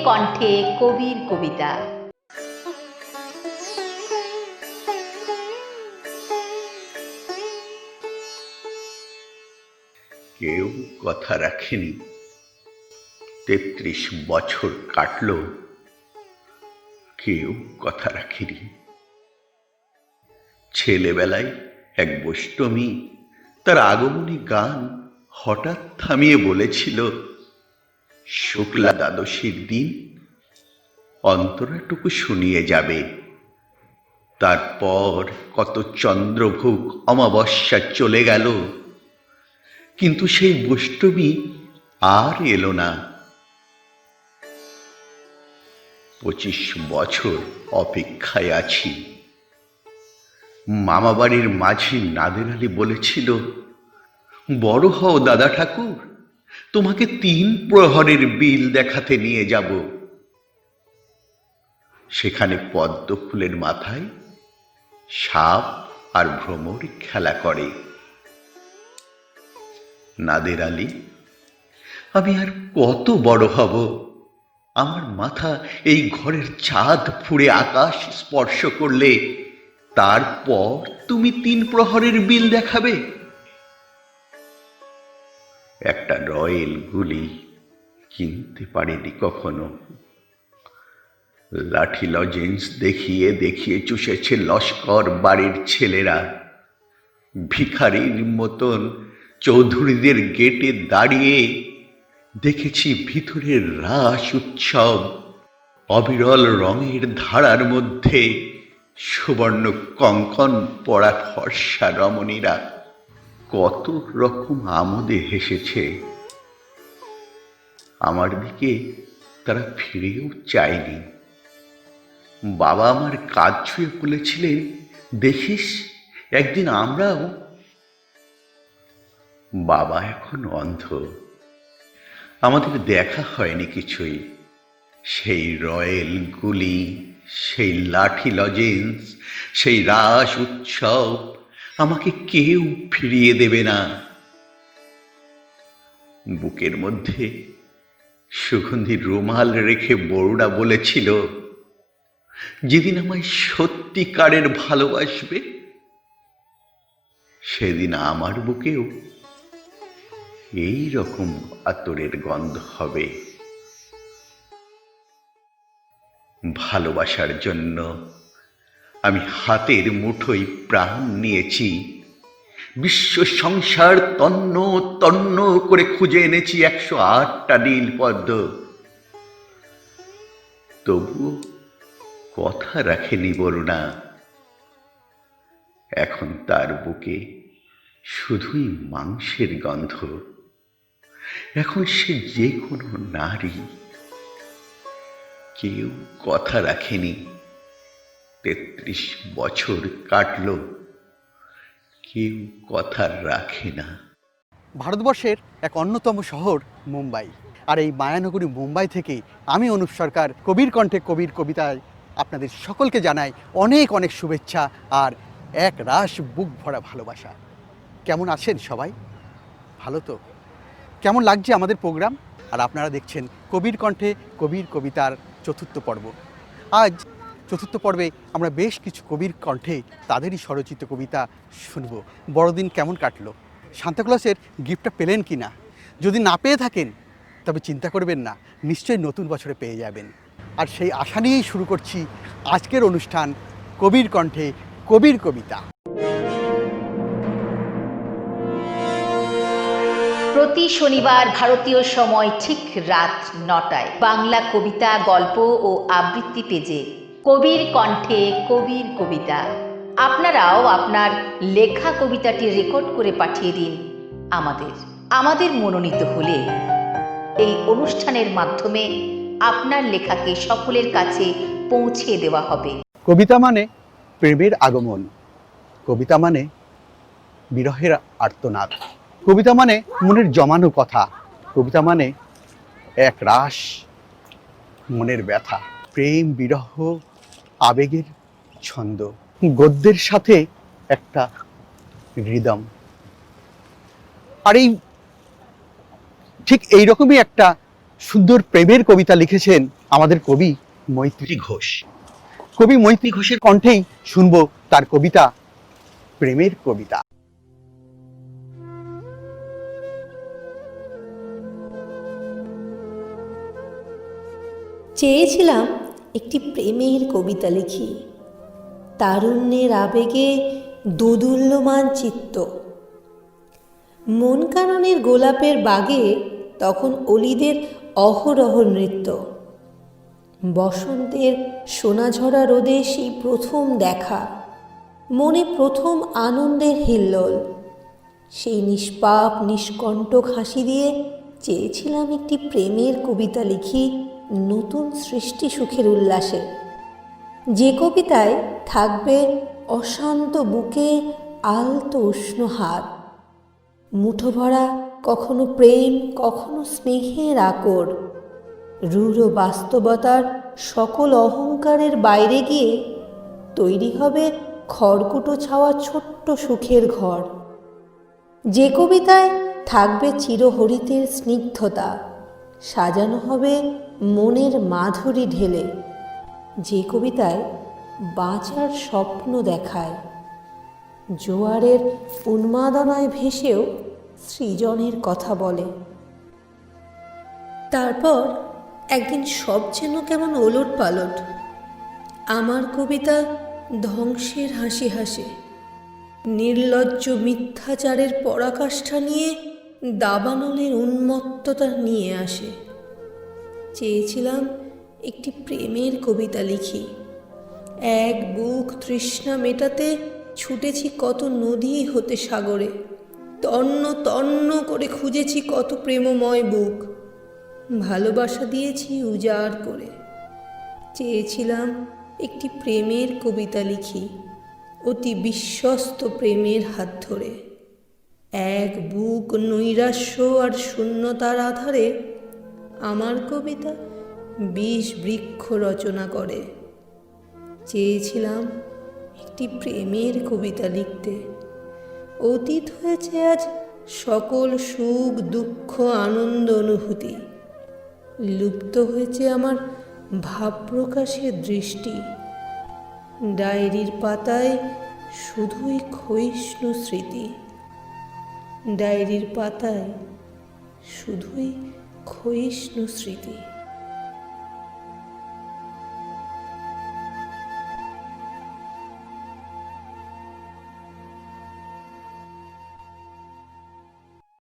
কণ্ঠে কবির কবিতা। কেউ কথা রাখেনি। ৩৩ বছর কাটল, কেউ কথা রাখেনি। ছেলেবেলায় এক বৈষ্ণবী তার আগমনী গান হঠাৎ থামিয়ে বলেছিল, শুক্লা দ্বাদশীর দিন অন্তরাটুকু শুনিয়ে যাবে। তারপর কত চন্দ্রভোগ অমাবস্যা চলে গেল, কিন্তু সেই বৈষ্ণবী আর এলো না। ২৫ বছর অপেক্ষায় আছি। মামাবাড়ির মাঝি নাদের আলী বলেছিল, বড় হও দাদা ঠাকুর, তোমাকে ৩ প্রহরের বিল দেখাতে নিয়ে যাব। সেখানে পদ্ম ফুলের মাথায় সাপ আর ভ্রমর খেলা করে। নাদের আলী, আমি আর কত বড় হব? আমার মাথা এই ঘরের ছাদ ফুঁড়ে আকাশ স্পর্শ করলে তারপর তুমি ৩ প্রহরের বিল দেখাবে? একটা রয়েল গুলি কিনতে পারেনি কখনো। লাঠি লজেন্স দেখিয়ে দেখিয়ে চুষেছে লস্কর বাড়ির ছেলেরা। ভিখারির মতন চৌধুরীদের গেটে দাঁড়িয়ে দেখেছি ভিতরের রাস উৎসব। অবিরল রঙের ধারার মধ্যে সুবর্ণ কঙ্কন পরা ফর্সা রমণীরা কত রকম আমোদে হেসেছে। আমার দিকে তারা ফিরেও চায়নি। বাবা আমার কাঁধ ছুঁয়ে বলেছিলেন, দেখিস একদিন আমরাও। বাবা এখন অন্ধ, আমাদের দেখা হয়নি কিছুই। সেই রয়েল গুলি, সেই লাঠি লজেন্স, সেই রাস উৎসব আমাকে কেউ ফিরিয়ে দেবে না। বুকের মধ্যে সুগন্ধি রুমাল রেখে বড়ুড়া বলেছিল, যেদিন আমায় সত্যিকারের ভালোবাসবে সেদিন আমার বুকেও এই রকম আতরের গন্ধ হবে। ভালোবাসার জন্য আমি হাতের মুঠোয় প্রাণ নিয়েছি। বিশ্ব সংসার তন্ন তন্ন করে খুঁজে এনেছি ১০৮টা নীল পদ্ম। তবুও কথা রাখেনি বরুণা। এখন তার বুকে শুধুই মাংসের গন্ধ। এখন সে যে কোনো নারী। কেউ কথা রাখেনি। ৩৩ বছর কাটল, কেউ কথা রাখে না। ভারতবর্ষের এক অন্যতম শহর মুম্বাই, আর এই মায়ানগরী মুম্বাই থেকে আমি অনুপ সরকার কবির কণ্ঠে কবির কবিতায় আপনাদের সকলকে জানাই অনেক অনেক শুভেচ্ছা আর এক রাশ বুক ভরা ভালোবাসা। কেমন আছেন সবাই? ভালো তো? কেমন লাগছে আমাদের প্রোগ্রাম? আর আপনারা দেখছেন কবির কণ্ঠে কবির কবিতার ৪র্থ পর্ব। আজ ৪র্থ পর্বে আমরা বেশ কিছু কবির কণ্ঠে তাদেরই স্বরচিত কবিতা শুনব। বড়দিন কেমন কাটলো? সান্তাক্লজের গিফটটা পেলেন কি না? যদি না পেয়ে থাকেন তবে চিন্তা করবেন না, নিশ্চয়ই নতুন বছরে পেয়ে যাবেন। আর সেই আশা নিয়েই শুরু করছি আজকের অনুষ্ঠান কবির কণ্ঠে কবির কবিতা। প্রতি শনিবার ভারতীয় সময় ঠিক রাত ৯টায় বাংলা কবিতা, গল্প ও আবৃত্তি পেজে কবির কণ্ঠে কবির কবিতা। আপনারাও আপনার লেখা কবিতাটি রেকর্ড করে পাঠিয়ে দিন আমাদের মনোনীত হলে এই অনুষ্ঠানের মাধ্যমে আপনার লেখাকে সকলের কাছে পৌঁছে দেওয়া হবে। কবিতা মানে প্রেমের আগমন, কবিতা মানে বিরহের আর্তনাদ, কবিতা মানে মনের জমানো কথা, কবিতা মানে এক রাশ মনের ব্যথা, প্রেম বিরহ আবেগের ছন্দ, গদ্যের সাথে একটা রিদম। আর এই ঠিক এইরকমই একটা সুন্দর প্রেমের কবিতা লিখেছেন আমাদের কবি মৈত্রী ঘোষ। কবি মৈত্রী ঘোষের কণ্ঠেই শুনবো তার কবিতা প্রেমের কবিতা। চেয়েছিলাম একটি প্রেমের কবিতা লিখি, তারুণ্যের আবেগে দোদুল্যমান চিত্ত। মন কাননের গোলাপের বাগে তখন অলিদের অহরহ নৃত্য। বসন্তের সোনাঝরা রোদে সেই প্রথম দেখা, মনে প্রথম আনন্দের হিল্লোল। সেই নিষ্পাপ নিষ্কণ্টক হাসি দিয়ে চেয়েছিলাম একটি প্রেমের কবিতা লিখি নতুন সৃষ্টি সুখের উল্লাসে, যে কবিতায় থাকবে অশান্ত বুকে আলতো উষ্ণ হাত, মুঠো ভরা কখনো প্রেম কখনো স্নেহের আকর। রূঢ় বাস্তবতার সকল অহংকারের বাইরে গিয়ে তৈরি হবে খড়কুটো ছাওয়া ছোট্ট সুখের ঘর, যে কবিতায় থাকবে চিরহরিতের স্নিগ্ধতা, সাজানো হবে মনের মাধুরী ঢেলে, যে কবিতায় বাঁচার স্বপ্ন দেখায়, জোয়ারের উন্মাদনায় ভেসেও সৃজনের কথা বলে। তারপর একদিন সব যেন কেমন ওলট পালট। আমার কবিতা ধ্বংসের হাসি হাসে, নির্লজ্জ মিথ্যাচারের পরাকাষ্ঠা নিয়ে দাবানলের উন্মত্ততা নিয়ে আসে। চেয়েছিলাম একটি প্রেমের কবিতা লিখি, এক বুক তৃষ্ণা মেটাতে ছুটেছি কত নদী হতে সাগরে, তন্ন তন্ন করে খুঁজেছি কত প্রেমময় বুক, ভালোবাসা দিয়েছি উজাড় করে। চেয়েছিলাম একটি প্রেমের কবিতা লিখি, অতি বিশ্বস্ত প্রেমের হাত ধরে। এক বুক নৈরাশ্য আর শূন্যতার আধারে আমার কবিতা ২০ বৃক্ষ রচনা করে। চেয়েছিলাম একটি প্রেমের কবিতা লিখতে, অতীত হয়েছে আজ সকল সুখ দুঃখ আনন্দ অনুভূতি, লুপ্ত হয়েছে আমার ভাব প্রকাশের দৃষ্টি। ডায়েরির পাতায় শুধুই ক্ষয়িষ্ণু স্মৃতি, ডায়েরির পাতায় শুধুই ক্ষয়িষ্ণু স্মৃতি।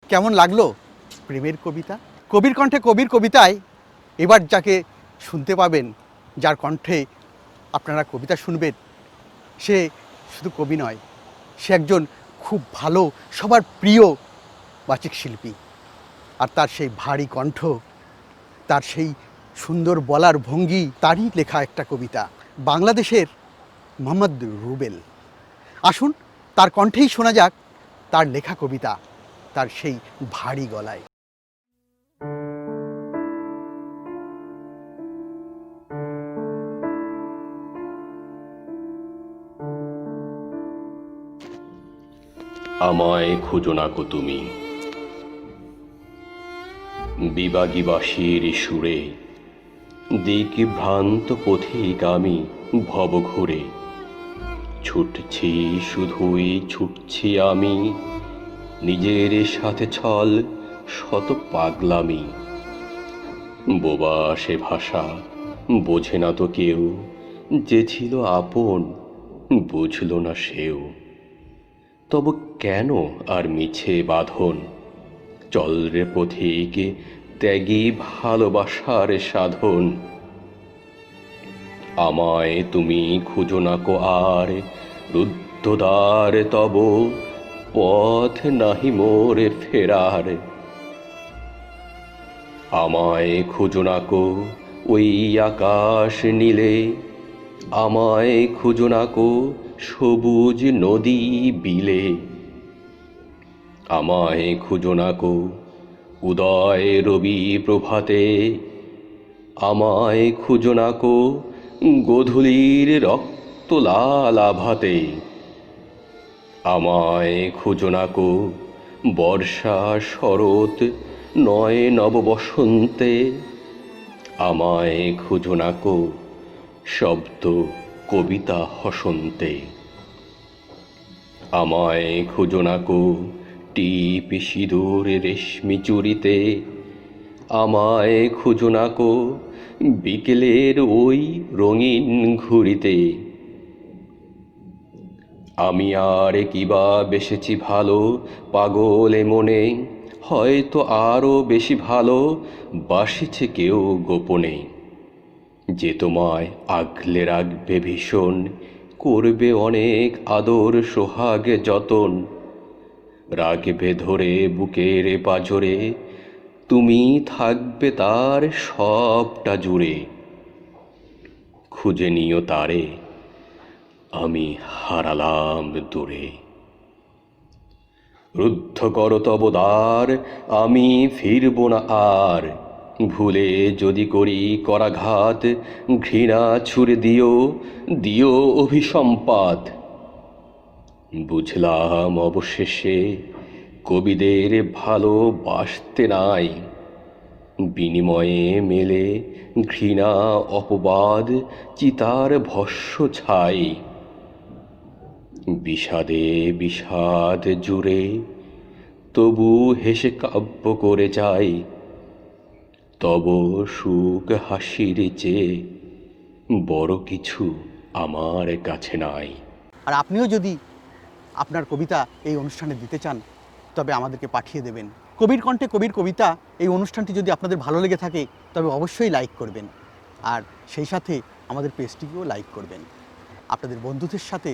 কেমন লাগলো প্রেমের কবিতা? কবির কণ্ঠে কবির কবিতায় এবার যাকে শুনতে পাবেন, যার কণ্ঠে আপনারা কবিতা শুনবেন, সে শুধু কবি নয়, সে একজন খুব ভালো সবার প্রিয় বাচিক শিল্পী। আর তার সেই ভারী কণ্ঠ, তার সেই সুন্দর বলার ভঙ্গি, তারই লেখা একটা কবিতা, বাংলাদেশের মোহাম্মদ রুবেল। আসুন তার কণ্ঠেই শোনা যাক তার লেখা কবিতা, তার সেই ভারী গলায়। আমায় খুঁজো না গো তুমি, বিবাগী বাঁশির সুরে, দিক ভ্রান্ত পথিক আমি ভব ঘুরে। ছুটছি শুধুই ছুটছি আমি, নিজের সাথে ছল শত পাগলামি। বোবা সে ভাষা বোঝে না তো কেউ, যে ছিল আপন বুঝল না সেও। তবু কেন আর মিছে বাঁধন, চল রে পথিক ত্যাগী ভালোবাসার সাধন। আমায় তুমি খুঁজো না কো আর, রুদ্ধদ্বার তব পথ নাহি মোরে ফেরার। আমায় খুঁজো না কো ওই আকাশ নীলে, আমায় খুঁজো না কো সবুজ নদী বিলে। আমায় খুঁজো না কো উদয় রবি প্রভাতে, আমায় খুঁজো না কো গোধূলির রক্ত লাল আভাতে। আমায় খুঁজো না কো বর্ষা শরৎ নয় নববসন্তে, আমায় খুঁজো নাকো শব্দ কবিতা হসন্তে। আমায় খুঁজো নাকো টিপ সিঁদুর রেশমি চুরিতে, আমায় খুঁজো নাকো বিকেলের ওই রঙিন ঘুড়িতে। আমি আর কিবা বেসেছি ভালো পাগলে মনে, হয়তো আরও বেশি ভালো বাসিছে কেউ গোপনে। যে তোমায় আগলে রাখবে ভীষণ, করবে অনেক আদর সোহাগ যতন, রাখবে ধরে বুকের পাঁজরে, তুমি থাকবে তার সবটা জুড়ে। খুঁজে নিও তারে, আমি হারালাম দূরে। রুদ্ধ কর তব দ্বার, আমি ফিরব না আর। ভুলে যদি করি করাঘাত, ঘৃণা ছুড়ে দিও, দিও অভিসম্পাত। বুঝলাম অবশেষে কবিদের ভালোবাসতে নাই, বিনিময়ে মেলে ঘৃণা অপবাদ চিতার ভস্য ছাই। বিষাদে বিষাদ জুড়ে তবু হেসে কাব্য করে যাই, তব সুখ হাসির চেয়ে বড় কিছু আমার কাছে নাই। আর আপনিও যদি আপনার কবিতা এই অনুষ্ঠানে দিতে চান তবে আমাদেরকে পাঠিয়ে দেবেন। কবির কণ্ঠে কবির কবিতা এই অনুষ্ঠানটি যদি আপনাদের ভালো লেগে থাকে তবে অবশ্যই লাইক করবেন, আর সেই সাথে আমাদের পেজটিকেও লাইক করবেন। আপনাদের বন্ধুদের সাথে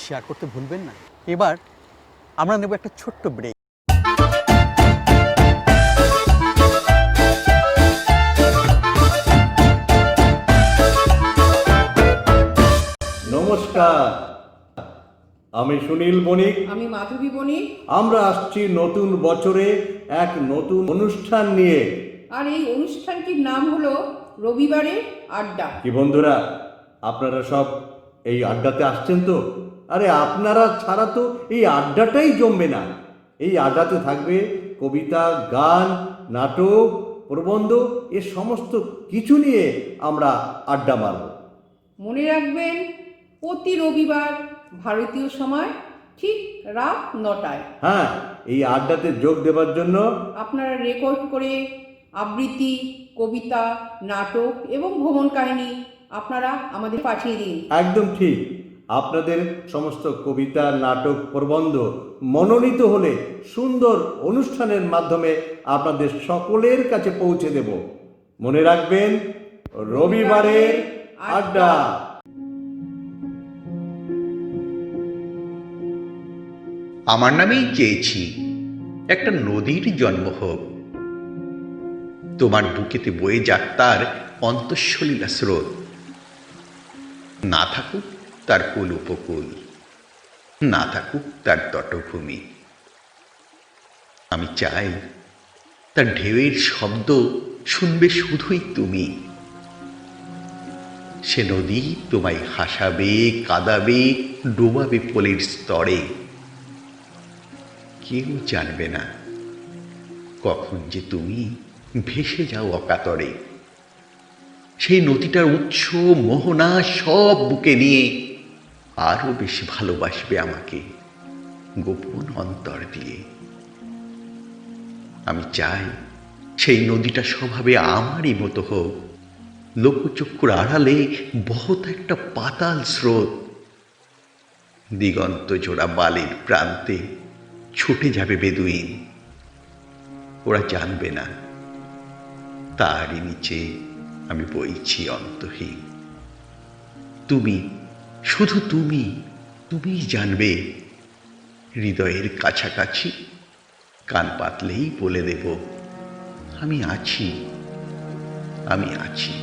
শেয়ার করতে ভুলবেন না। এবার আমরা নেব একটা ছোট্ট ব্রেক। নমস্কার, আমি সুনীল বণিক। আমি মাধবী বণিক। আমরা আসছি নতুন বছরে এক নতুন অনুষ্ঠান নিয়ে। আর এই অনুষ্ঠানটির নাম হলো রবিবারের আড্ডা। কি বন্ধুরা, আপনারা সব এই আড্ডাতে আসছেন তো? আরে আপনারা ছাড়া তো এই আড্ডাটাই জমবে না। এই আড্ডাতে থাকবে কবিতা, গান, নাটক, প্রবন্ধ, এ সমস্ত কিছু নিয়ে আমরা আড্ডা মারব। মনে রাখবেন, প্রতি রবিবার ভারতীয় সময় ঠিক রাত 9টায়। হ্যাঁ, এই আড্ডাতে যোগ দেওয়ার জন্য আপনারা রেকর্ড করে আবৃত্তি, কবিতা, নাটক এবং ভ্রমণ কাহিনী আপনারা আমাদের পাঠিয়ে দিন। একদম ঠিক। আপনাদের সমস্ত কবিতা, নাটক, প্রবন্ধ মনোনীত হলে সুন্দর অনুষ্ঠানের মাধ্যমে আপনাদের সকলের কাছে পৌঁছে দেব। মনে রাখবেন, রবিবারের আড্ডা। আমার নামেই চেয়েছি একটা নদীর জন্ম হোক, তোমার বুকেতে বয়ে যাক তার অন্তঃসলীলা স্রোত। না থাকুক তার কুল উপকূল, না থাকুক তার তটভূমি। আমি চাই তার ঢেউয়ের শব্দ শুনবে শুধুই তুমি। সে নদী তোমায় হাসাবে, কাঁদাবে, ডোবাবে পলের স্তরে। কেউ জানবে না কখন যে তুমি ভেসে যাও অকাতরে। সেই নদীটার উৎস মোহনা সব বুকে নিয়ে আরো বেশি ভালোবাসবে আমাকে গোপন অন্তর দিয়ে। আমি চাই সেই নদীটা স্বভাবে আমারই মতো হোক, লোকচক্ষুর আড়ালে বহুত একটা পাতাল স্রোত। দিগন্ত জোড়া বালির প্রান্তে ছুটে যাবে বেদুইন, ওরা জানবে না তারই নিচে আমি বইছি অন্তহীন। তুমি, শুধু তুমি, তুমিই জানবে। হৃদয়ের কাছাকাছি কান পাতলেই বলে দেব, আমি আছি, আমি আছি।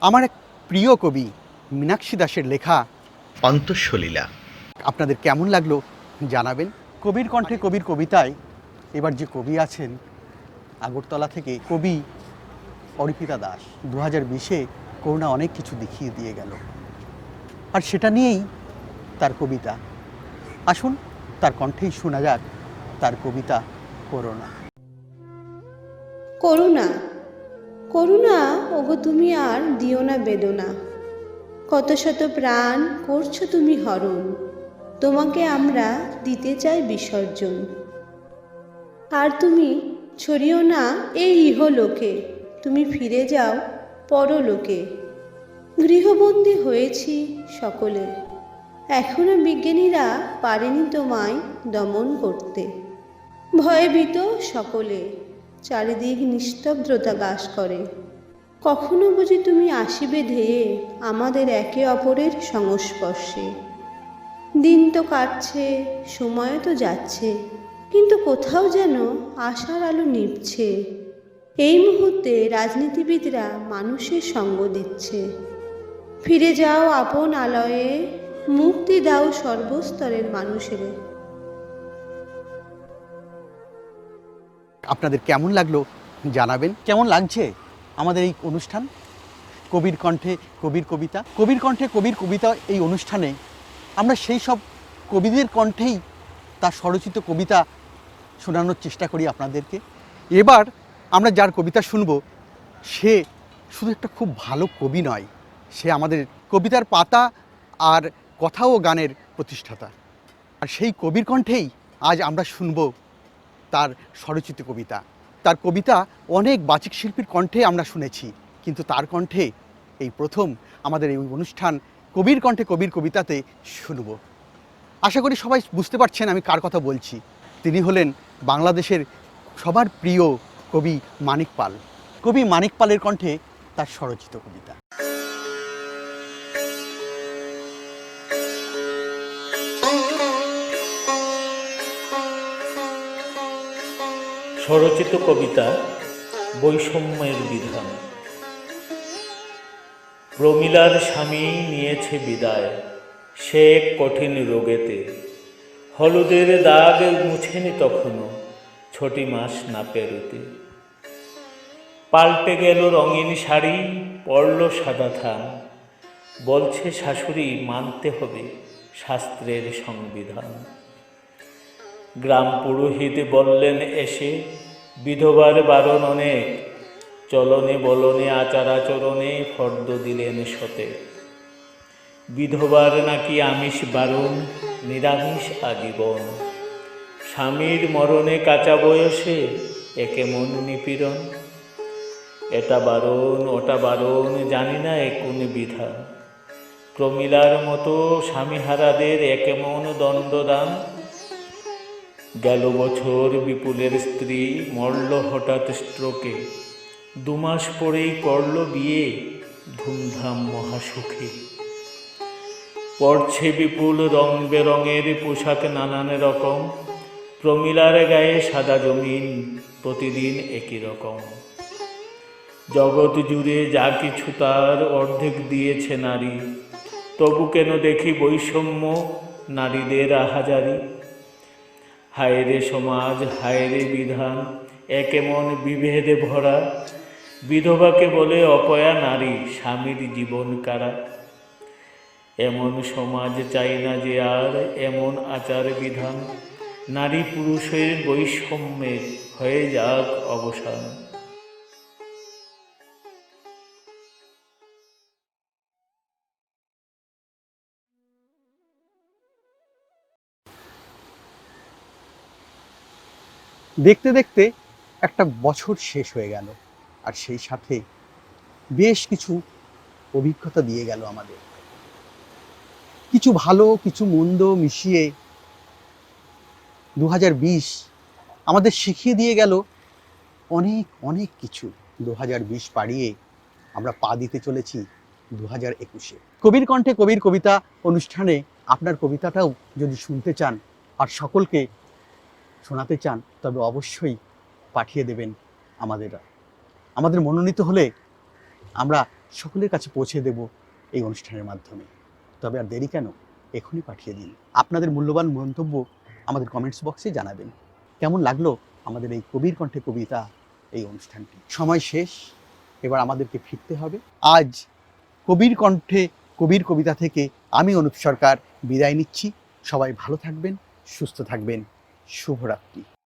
আমার এক প্রিয় কবি মীনাক্ষী দাসের লেখা অন্তঃসলীলা আপনাদের কেমন লাগলো জানাবেন। কবির কণ্ঠে কবির কবিতায় এবার যে কবি আছেন আগরতলা থেকে, কবি অর্পিতা দাস। 2020-এ করোনা অনেক কিছু দেখিয়ে দিয়ে গেল, আর সেটা নিয়েই তার কবিতা। আসুন তার কণ্ঠেই শোনা যাক তার কবিতা করুণা। করুণা, করুণা, ওগো তুমি আর দিও না বেদনা। কত শত প্রাণ করছো তুমি হরণ, তোমাকে আমরা দিতে চাই বিসর্জন। আর তুমি ছড়িও না এই ইহলোকে, তুমি ফিরে যাও পরলোকে। গৃহবন্দী হয়েছি সকলে, এখনো বিজ্ঞানীরা পারেনি তোমায় দমন করতে। ভয়ভীত সকলে, চারিদিক নিস্তব্ধতা গ্রাস করে। কখনো বুঝি তুমি আসিবে ধেয়ে আমাদের একে অপরের সংস্পর্শে। দিন তো কাটছে, সময় তো যাচ্ছে, কিন্তু কোথাও যেন আশার আলো নিভছে। এই মুহূর্তে রাজনীতিবিদরা মানুষের সঙ্গ দিচ্ছে। ফিরে যাও আপন আলয়ে, মুক্তি দাও সর্বস্তরের মানুষের। আপনাদের কেমন লাগলো জানাবেন। কেমন লাগছে আমাদের এই অনুষ্ঠান কবির কণ্ঠে কবির কবিতা? কবির কণ্ঠে কবির কবিতা এই অনুষ্ঠানে আমরা সেই সব কবিদের কণ্ঠেই তার স্বরচিত কবিতা শোনানোর চেষ্টা করি আপনাদেরকে। এবার আমরা যার কবিতা শুনব সে শুধু একটা খুব ভালো কবি নয়, সে আমাদের কবিতার পাতা আর কথা ও গানের প্রতিষ্ঠাতা। আর সেই কবির কণ্ঠেই আজ আমরা শুনব তার স্বরচিত কবিতা। তার কবিতা অনেক বাচিক শিল্পীর কণ্ঠে আমরা শুনেছি, কিন্তু তার কণ্ঠে এই প্রথম আমাদের এই অনুষ্ঠান কবির কণ্ঠে কবির কবিতাতে শুনব। আশা করি সবাই বুঝতে পারছেন আমি কার কথা বলছি। তিনি হলেন বাংলাদেশের সবার প্রিয় কবি মানিক পাল। কবি মানিক পালের কণ্ঠে তার স্বরচিত কবিতা। স্বরচিত কবিতা বৈষম্যের বিধান। প্রমীলার স্বামী নিয়েছে বিদায়, সে এক কঠিন রোগেতে। হলুদের দাগ মুছেনি তখনও, ছটি মাস না পেরোতে। পাল্টে গেল রঙিন শাড়ি, পরল সাদা থান। বলছে শাশুড়ি মানতে হবে শাস্ত্রের সংবিধান। গ্রাম পুরোহিত বললেন এসে, বিধবার বারণ অনেক। চলনে বলনে আচার আচরণে ফর্দ দিলেন সতে। বিধবার নাকি আমিষ বারণ, নিরামিষ আজীবন। স্বামীর মরণে কাঁচা বয়সে একে মন নিপীড়ন। এটা বারণ ওটা বারণ, জানি না এ কোন বিধান। প্রমীলার মতো স্বামীহারাদের একে মন দণ্ডদান। গেল বছর বিপুলের স্ত্রী মরল হঠাৎ স্ট্রোকে। 2 মাস পরেই করল বিয়ে, ধুমধাম মহাসুখে। পড়ছে বিপুল রং বেরঙের পোশাক নানান রকম। প্রমীলার গায়ে সাদা জমিন, প্রতিদিন একই রকম। জগৎ জুড়ে যা কিছু তার অর্ধেক দিয়েছে নারী। তবু কেন দেখি বৈষম্য, নারীদের আহাজারি। হায়রে সমাজ, হায়রে বিধান, একেমন বিভেদে ভরা। বিধবাকে বলে অপয়া নারী, স্বামীর জীবন কারা। এমন সমাজ চাই না যে আর, এমন আচার বিধান। নারী পুরুষের বৈষম্যের হয়ে যাক অবসান। দেখতে দেখতে একটা বছর শেষ হয়ে গেল, আর সেই সাথে বেশ কিছু অভিজ্ঞতা দিয়ে গেল আমাদের। কিছু ভালো কিছু মন্দ মিশিয়ে 2020 আমাদের শিখিয়ে দিয়ে গেল অনেক অনেক কিছু। 2020 পাড়িয়ে আমরা পা দিতে চলেছি 2021-এ। কবির কণ্ঠে কবির কবিতা অনুষ্ঠানে আপনার কবিতাটাও যদি শুনতে চান আর সকলকে শোনাতে চান, তবে অবশ্যই পাঠিয়ে দেবেন আমাদের মনোনীত হলে আমরা সকলের কাছে পৌঁছে দেব এই অনুষ্ঠানের মাধ্যমে। তবে আর দেরি কেন, এখনই পাঠিয়ে দিন। আপনাদের মূল্যবান মন্তব্য আমাদের কমেন্টস বক্সে জানাবেন। কেমন লাগলো আমাদের এই কবির কণ্ঠে কবিতা এই অনুষ্ঠানটি? সময় শেষ, এবার আমাদেরকে ফিরতে হবে। আজ কবির কণ্ঠে কবির কবিতা থেকে আমি অনুপ সরকার বিদায় নিচ্ছি। সবাই ভালো থাকবেন, সুস্থ থাকবেন। শুভরাত্রি।